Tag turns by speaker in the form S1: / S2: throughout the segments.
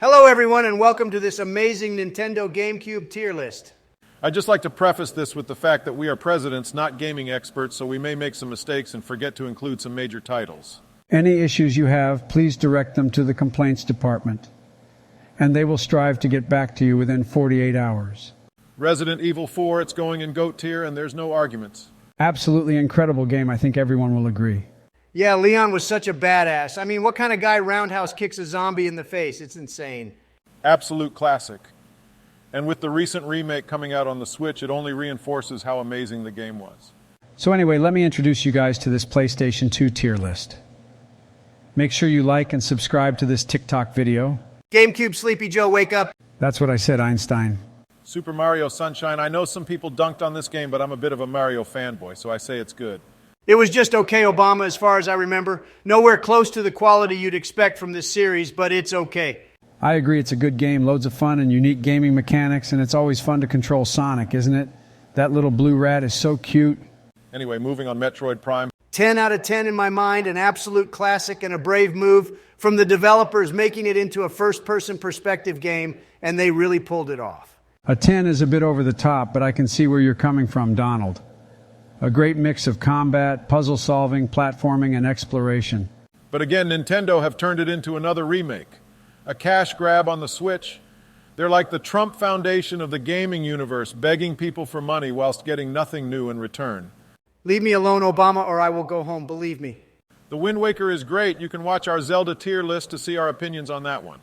S1: Hello everyone and welcome to this amazing Nintendo Gamecube tier list.
S2: I'd just like to preface this with the fact that we are presidents, not gaming experts, so we may make some mistakes and forget to include some major titles.
S3: Any issues you have, please direct them to the complaints department, and they will strive to get back to you within 48 hours.
S2: Resident Evil 4, it's going in GOAT tier, and there's no arguments.
S3: Absolutely incredible game, I think everyone will agree.
S1: Yeah, Leon was such a badass. I mean, what kind of guy roundhouse kicks a zombie in the face? It's insane.
S2: Absolute classic. And with the recent remake coming out on the Switch, it only reinforces how amazing the game was.
S3: So anyway, let me introduce you guys to this PlayStation 2 tier list. Make sure you like and subscribe to this TikTok video.
S1: Gamecube Sleepy Joe, wake up.
S3: That's what I said, Einstein.
S2: Super Mario Sunshine, I know some people dunked on this game, but I'm a bit of a Mario fanboy, so I say it's good.
S1: It was just okay, Obama, as far as I remember. Nowhere close to the quality you'd expect from this series, but it's okay.
S3: I agree, it's a good game, loads of fun and unique gaming mechanics, and it's always fun to control Sonic, isn't it? That little blue rat is so cute.
S2: Anyway, moving on Metroid Prime.
S1: 10 out of 10 in my mind, an absolute classic and a brave move from the developers making it into a first-person perspective game, and they really pulled it off.
S3: A 10 is a bit over the top, but I can see where you're coming from, Donald. A great mix of combat, puzzle solving, platforming, and exploration.
S2: But again, Nintendo have turned it into another remake. A cash grab on the Switch. They're like the Trump Foundation of the gaming universe, begging people for money whilst getting nothing new in return.
S1: Leave me alone, Obama, or I will go home, believe me.
S2: The Wind Waker is great. You can watch our Zelda tier list to see our opinions on that one.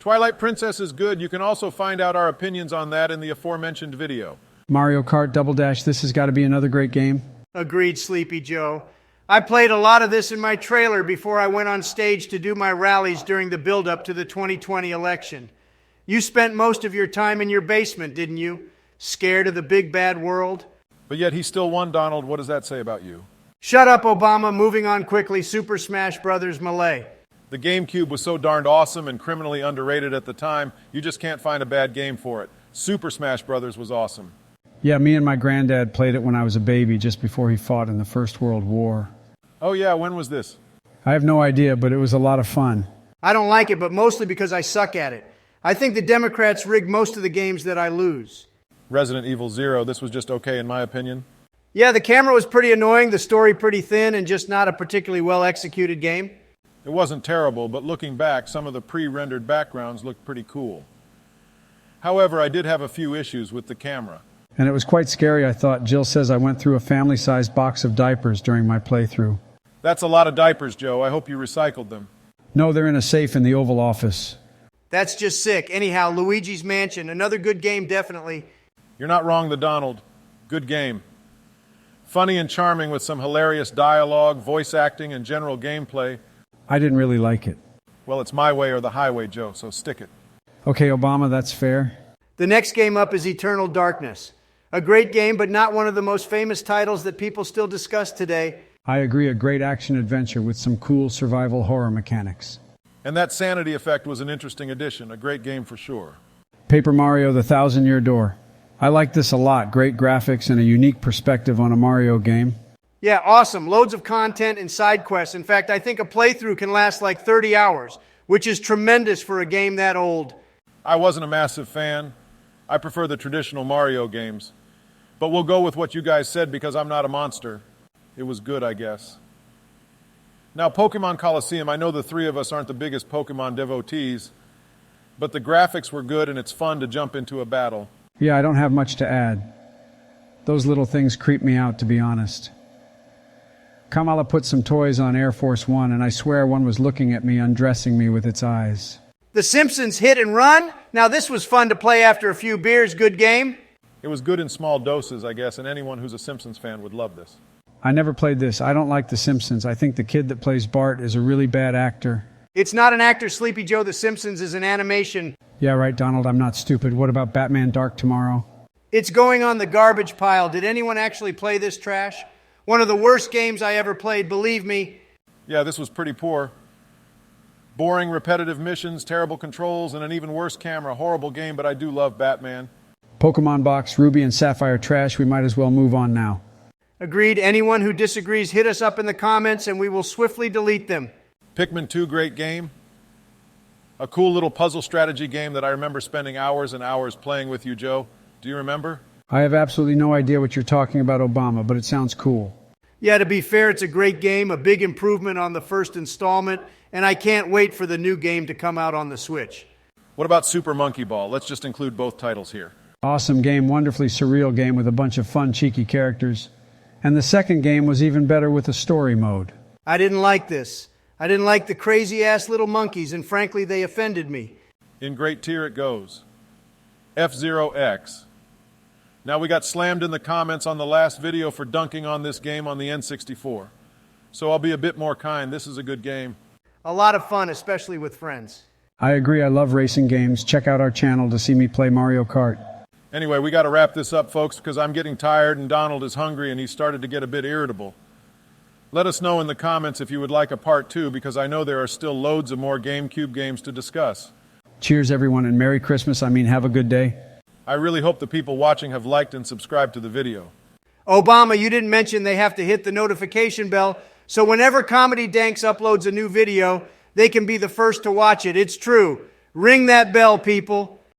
S2: Twilight Princess is good. You can also find out our opinions on that in the aforementioned video.
S3: Mario Kart Double Dash, this has got to be another great game.
S1: Agreed, Sleepy Joe. I played a lot of this in my trailer before I went on stage to do my rallies during the build-up to the 2020 election. You spent most of your time in your basement, didn't you? Scared of the big bad world?
S2: But yet he still won, Donald. What does that say about you?
S1: Shut up, Obama. Moving on quickly, Super Smash Bros. Melee.
S2: The GameCube was so darned awesome and criminally underrated at the time, you just can't find a bad game for it. Super Smash Bros. Was awesome.
S3: Yeah, me and my granddad played it when I was a baby, just before he fought in the First World War.
S2: Oh yeah, when was this?
S3: I have no idea, but it was a lot of fun.
S1: I don't like it, but mostly because I suck at it. I think the Democrats rig most of the games that I lose.
S2: Resident Evil 0, this was just okay in my opinion.
S1: Yeah, the camera was pretty annoying, the story pretty thin, and just not a particularly well-executed game.
S2: It wasn't terrible, but looking back, some of the pre-rendered backgrounds looked pretty cool. However, I did have a few issues with the camera.
S3: And it was quite scary, I thought. Jill says I went through a family-sized box of diapers during my playthrough.
S2: That's a lot of diapers, Joe. I hope you recycled them.
S3: No, they're in a safe in the Oval Office.
S1: That's just sick. Anyhow, Luigi's Mansion, another good game, definitely.
S2: You're not wrong, the Donald. Good game. Funny and charming with some hilarious dialogue, voice acting, and general gameplay.
S3: I didn't really like it.
S2: Well, it's my way or the highway, Joe, so stick it.
S3: Okay, Obama, that's fair.
S1: The next game up is Eternal Darkness. A great game, but not one of the most famous titles that people still discuss today.
S3: I agree, a great action-adventure with some cool survival horror mechanics.
S2: And that sanity effect was an interesting addition, a great game for sure.
S3: Paper Mario: The Thousand-Year Door. I like this a lot. Great graphics and a unique perspective on a Mario game.
S1: Yeah, awesome. Loads of content and side quests. In fact, I think a playthrough can last like 30 hours, which is tremendous for a game that old.
S2: I wasn't a massive fan. I prefer the traditional Mario games. But we'll go with what you guys said because I'm not a monster. It was good, I guess. Now, Pokemon Coliseum, I know the three of us aren't the biggest Pokemon devotees, but the graphics were good and it's fun to jump into a battle.
S3: Yeah, I don't have much to add. Those little things creep me out, to be honest. Kamala put some toys on Air Force One, and I swear one was looking at me, undressing me with its eyes.
S1: The Simpsons Hit and Run? Now, this was fun to play after a few beers. Good game.
S2: It was good in small doses, I guess, and anyone who's a Simpsons fan would love this.
S3: I never played this. I don't like The Simpsons. I think the kid that plays Bart is a really bad actor.
S1: It's not an actor, Sleepy Joe. The Simpsons is an animation.
S3: Yeah, right, Donald. I'm not stupid. What about Batman Dark Tomorrow?
S1: It's going on the garbage pile. Did anyone actually play this trash? One of the worst games I ever played, believe me.
S2: Yeah, this was pretty poor. Boring, repetitive missions, terrible controls, and an even worse camera. Horrible game, but I do love Batman.
S3: Pokemon Box, Ruby and Sapphire trash. We might as well move on now.
S1: Agreed. Anyone who disagrees, hit us up in the comments and we will swiftly delete them.
S2: Pikmin 2, great game. A cool little puzzle strategy game that I remember spending hours and hours playing with you, Joe. Do you remember?
S3: I have absolutely no idea what you're talking about, Obama, but it sounds cool.
S1: Yeah, to be fair, it's a great game, a big improvement on the first installment, and I can't wait for the new game to come out on the Switch.
S2: What about Super Monkey Ball? Let's just include both titles here.
S3: Awesome game, wonderfully surreal game with a bunch of fun, cheeky characters. And the second game was even better with a story mode.
S1: I didn't like this. I didn't like the crazy-ass little monkeys, and frankly, they offended me.
S2: In great tier it goes. F-Zero X. Now, we got slammed in the comments on the last video for dunking on this game on the N64. So I'll be a bit more kind. This is a good game.
S1: A lot of fun, especially with friends.
S3: I agree, I love racing games. Check out our channel to see me play Mario Kart.
S2: Anyway, we got to wrap this up, folks, because I'm getting tired and Donald is hungry and he started to get a bit irritable. Let us know in the comments if you would like a part 2, because I know there are still loads of more GameCube games to discuss.
S3: Cheers, everyone, and Merry Christmas. Have a good day.
S2: I really hope the people watching have liked and subscribed to the video.
S1: Obama, you didn't mention they have to hit the notification bell, so whenever Comedy Danks uploads a new video, they can be the first to watch it. It's true. Ring that bell, people.